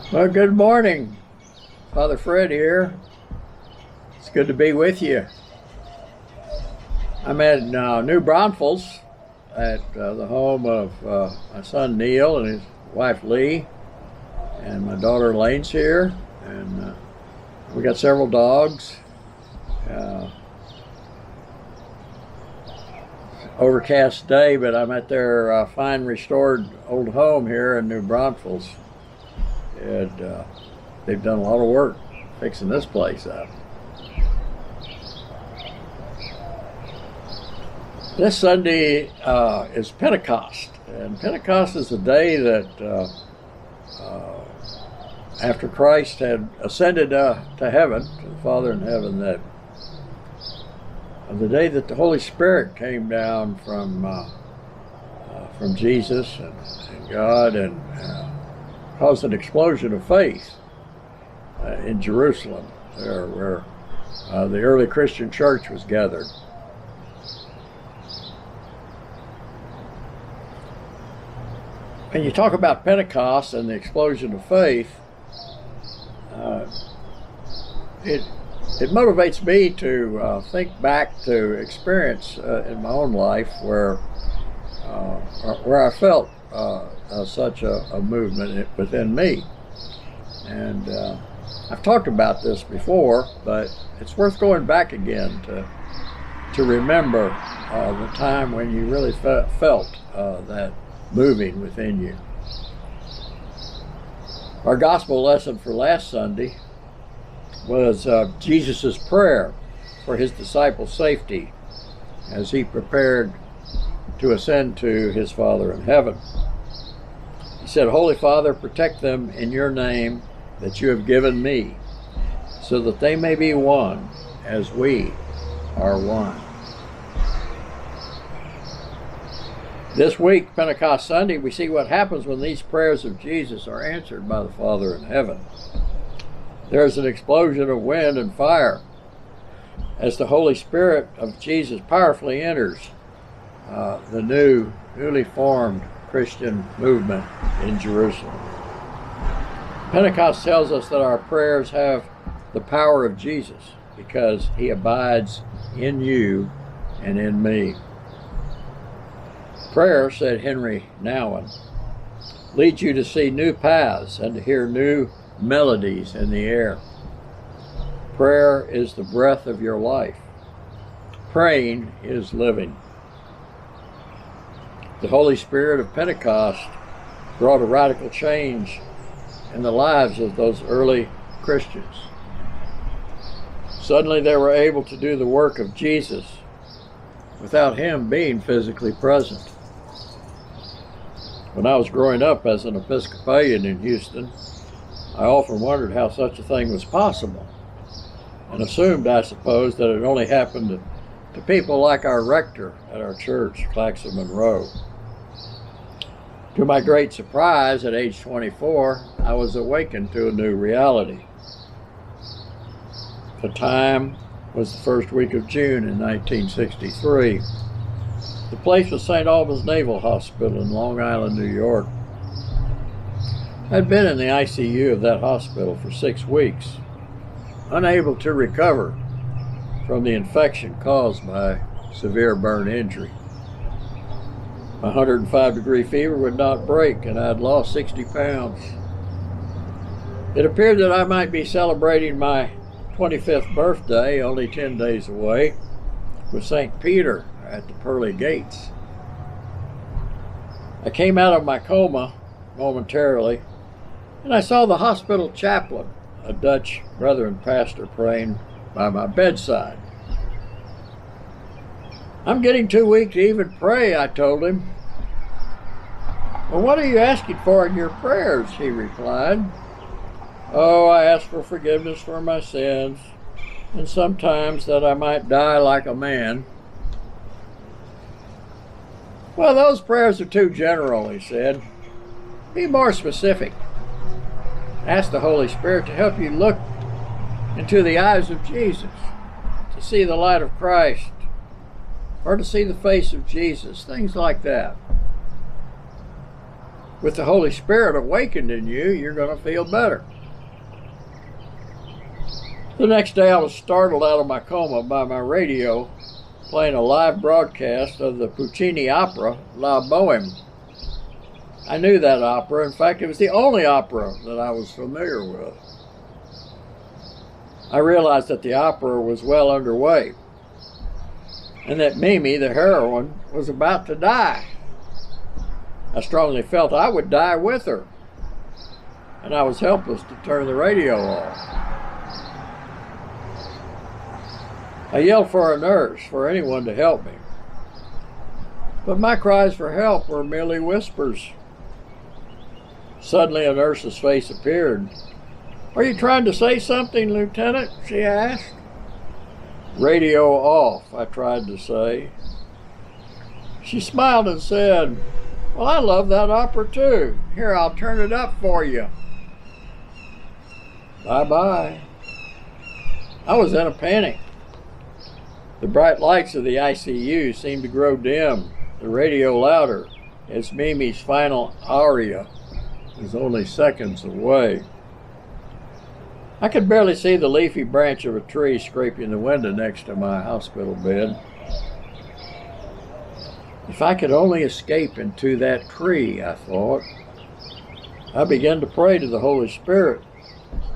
Well, good morning. Father Fred here. It's good to be with you. I'm at New Braunfels at the home of my son Neil and his wife Lee, and my daughter Lane's here, and we got several dogs. Overcast day, but I'm at their fine restored old home here in New Braunfels. And they've done a lot of work fixing this place up. This Sunday is Pentecost, and Pentecost is the day that after Christ had ascended to heaven, to the Father in heaven, that the day that the Holy Spirit came down from Jesus and God, and caused an explosion of faith in Jerusalem, there where the early Christian church was gathered. When you talk about Pentecost and the explosion of faith, it motivates me to think back to experience in my own life where I felt such a movement within me. And I've talked about this before, but it's worth going back again to remember the time when you really felt that moving within you. Our gospel lesson for last Sunday was Jesus' prayer for his disciples' safety as he prepared to ascend to his Father in heaven. He said, "Holy Father, protect them in your name that you have given me, so that they may be one as we are one." This week, Pentecost Sunday, we see what happens when these prayers of Jesus are answered by the Father in heaven. There's an explosion of wind and fire as the Holy Spirit of Jesus powerfully enters the newly formed Christian movement in Jerusalem. Pentecost tells us that our prayers have the power of Jesus because he abides in you and in me. Prayer, said Henry Nouwen, leads you to see new paths and to hear new melodies in the air. Prayer is the breath of your life. Praying is living. The Holy Spirit of Pentecost brought a radical change in the lives of those early Christians. Suddenly they were able to do the work of Jesus without him being physically present. When I was growing up as an Episcopalian in Houston, I often wondered how such a thing was possible, and assumed, I suppose, that it only happened to people like our rector at our church, Claxon Monroe. To my great surprise, at age 24, I was awakened to a new reality. The time was the first week of June in 1963. The place was St. Albans Naval Hospital in Long Island, New York. I'd been in the ICU of that hospital for 6 weeks, unable to recover from the infection caused by severe burn injury. My 105-degree fever would not break, and I had lost 60 pounds. It appeared that I might be celebrating my 25th birthday, only 10 days away, with St. Peter at the pearly gates. I came out of my coma momentarily, and I saw the hospital chaplain, a Dutch Brethren pastor, praying by my bedside. "I'm getting too weak to even pray," I told him. "Well, what are you asking for in your prayers?" he replied. "Oh, I ask for forgiveness for my sins, and sometimes that I might die like a man." "Well, those prayers are too general," he said. "Be more specific. Ask the Holy Spirit to help you look into the eyes of Jesus, to see the light of Christ, or to see the face of Jesus, things like that." with the Holy Spirit awakened in you, you're going to feel better. The next day I was startled out of my coma by my radio playing a live broadcast of the Puccini opera, La Bohème. I knew that opera. In fact, it was the only opera that I was familiar with. I realized that the opera was well underway and that Mimi, the heroine, was about to die. I strongly felt I would die with her, and I was helpless to turn the radio off. I yelled for a nurse, for anyone to help me. But my cries for help were merely whispers. Suddenly a nurse's face appeared. "Are you trying to say something, Lieutenant?" she asked. "Radio off," I tried to say. She smiled and said, "Well, I love that opera too. Here, I'll turn it up for you." Bye-bye. I was in a panic. The bright lights of the ICU seemed to grow dim, the radio louder, as Mimi's final aria was only seconds away. I could barely see the leafy branch of a tree scraping the window next to my hospital bed. If I could only escape into that tree, I thought. I began to pray to the Holy Spirit.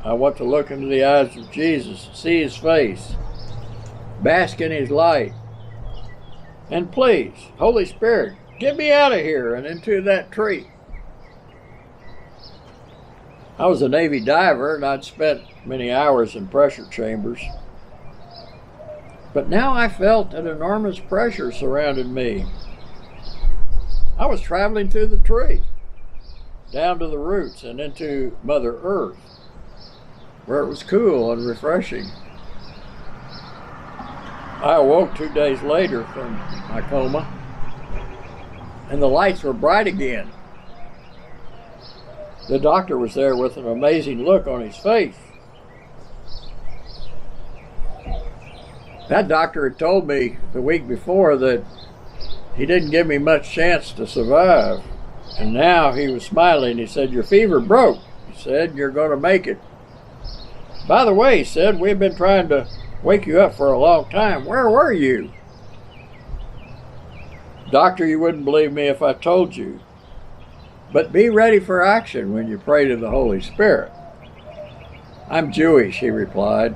I want to look into the eyes of Jesus, see his face, bask in his light. And please, Holy Spirit, get me out of here and into that tree. I was a Navy diver and I'd spent many hours in pressure chambers. But now I felt an enormous pressure surrounded me. I was traveling through the tree, down to the roots and into Mother Earth, where it was cool and refreshing. I awoke 2 days later from my coma, and the lights were bright again. The doctor was there with an amazing look on his face. That doctor had told me the week before that he didn't give me much chance to survive. And now he was smiling. He said, "Your fever broke." He said, "You're going to make it." "By the way," he said, "we've been trying to wake you up for a long time. Where were you?" "Doctor, you wouldn't believe me if I told you. But be ready for action when you pray to the Holy Spirit." "I'm Jewish," he replied.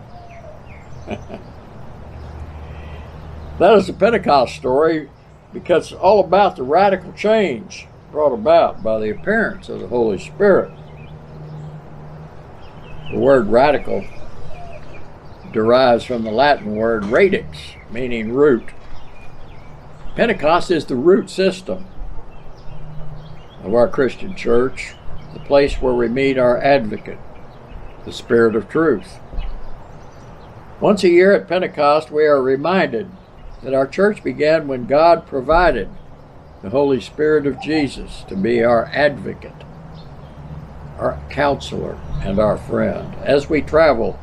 That is the Pentecost story, because it's all about the radical change brought about by the appearance of the Holy Spirit. The word radical derives from the Latin word radix, meaning root. Pentecost is the root system of our Christian church, the place where we meet our advocate, the Spirit of truth. Once a year at Pentecost, we are reminded that our church began when God provided the Holy Spirit of Jesus to be our advocate, our counselor, and our friend as we travel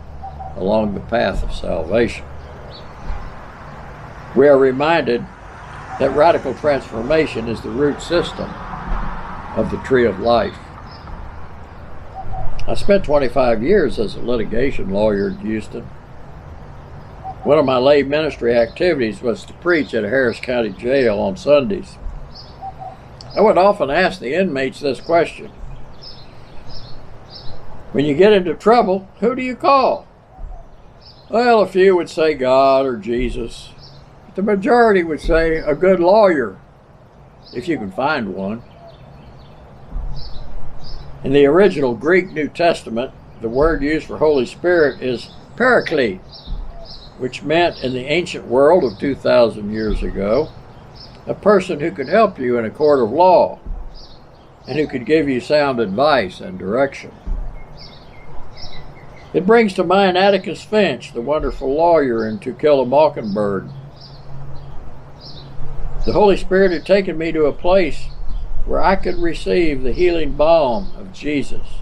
along the path of salvation. We are reminded that radical transformation is the root system of the tree of life. I spent 25 years as a litigation lawyer in Houston. One of my lay ministry activities was to preach at a Harris County jail on Sundays. I would often ask the inmates this question: when you get into trouble, who do you call? Well, a few would say God or Jesus, but the majority would say a good lawyer, if you can find one. In the original Greek New Testament, the word used for Holy Spirit is paraclete, which meant in the ancient world of 2,000 years ago, a person who could help you in a court of law and who could give you sound advice and direction. It brings to mind Atticus Finch, the wonderful lawyer in To Kill a Mockingbird. The Holy Spirit had taken me to a place where I could receive the healing balm of Jesus.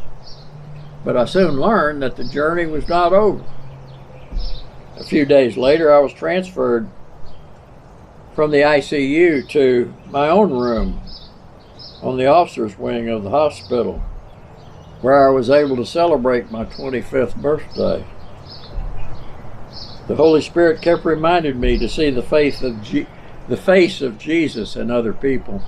But I soon learned that the journey was not over. A few days later, I was transferred from the ICU to my own room on the officers' wing of the hospital, where I was able to celebrate my 25th birthday. The Holy Spirit kept reminding me to see the face of Jesus in other people,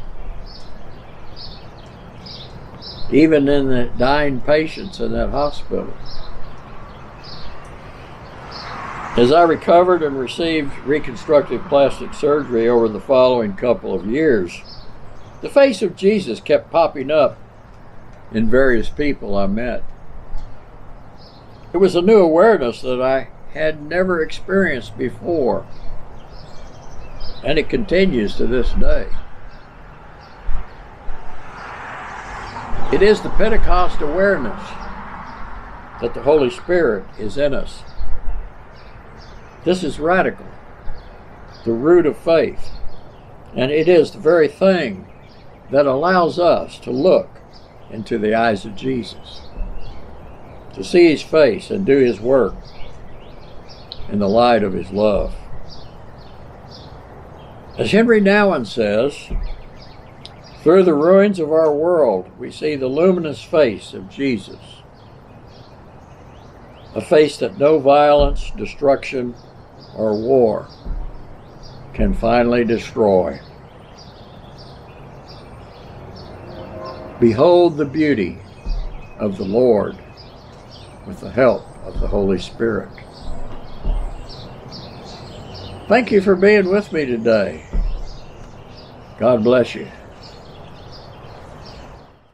even in the dying patients in that hospital. As I recovered and received reconstructive plastic surgery over the following couple of years, the face of Jesus kept popping up in various people I met. It was a new awareness that I had never experienced before, and it continues to this day. It is the Pentecost awareness that the Holy Spirit is in us. This is radical, the root of faith, and it is the very thing that allows us to look into the eyes of Jesus, to see his face and do his work in the light of his love. As Henry Nouwen says, through the ruins of our world, we see the luminous face of Jesus, a face that no violence, destruction, or war can finally destroy. Behold the beauty of the Lord with the help of the Holy Spirit. Thank you for being with me today. God bless you.